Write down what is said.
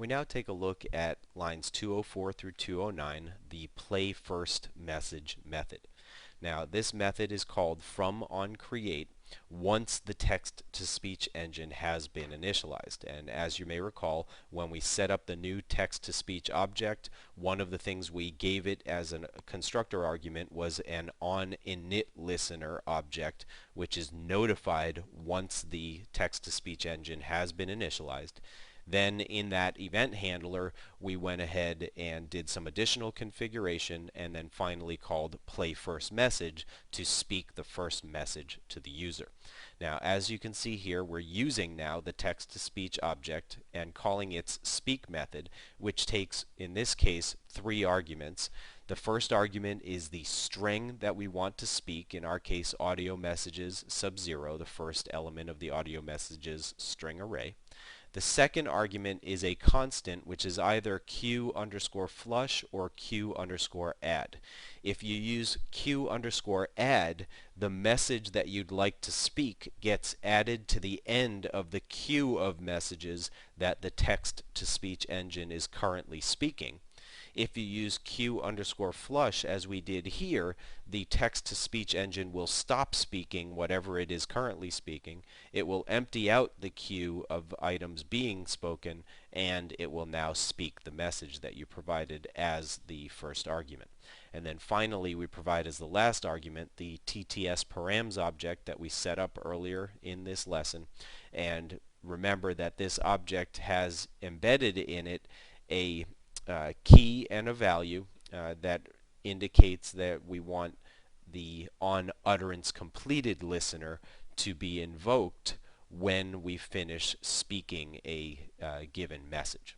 We now take a look at lines 204 through 209, the playFirstMessage method. Now, this method is called from on create once the text-to-speech engine has been initialized. And as you may recall, when we set up the new text-to-speech object, one of the things we gave it as a constructor argument was an onInitListener object, which is notified once the text-to-speech engine has been initialized. Then in that event handler, we went ahead and did some additional configuration and then finally called playFirstMessage to speak the first message to the user. Now, as you can see here, we're using now the text-to-speech object and calling its speak method, which takes, in this case, 3 arguments. The first argument is the string that we want to speak, in our case audio messages sub-0, the first element of the audio messages string array. The second argument is a constant, which is either q_flush or q_add. If you use q_add, the message that you'd like to speak gets added to the end of the queue of messages that the text-to-speech engine is currently speaking. If you use q_flush, as we did here, the text-to-speech engine will stop speaking whatever it is currently speaking. It will empty out the queue of items being spoken, and it will now speak the message that you provided as the first argument. And then finally, we provide as the last argument the TTS params object that we set up earlier in this lesson. And remember that this object has embedded in it a key and a value that indicates that we want the onUtteranceCompleted listener to be invoked when we finish speaking a given message.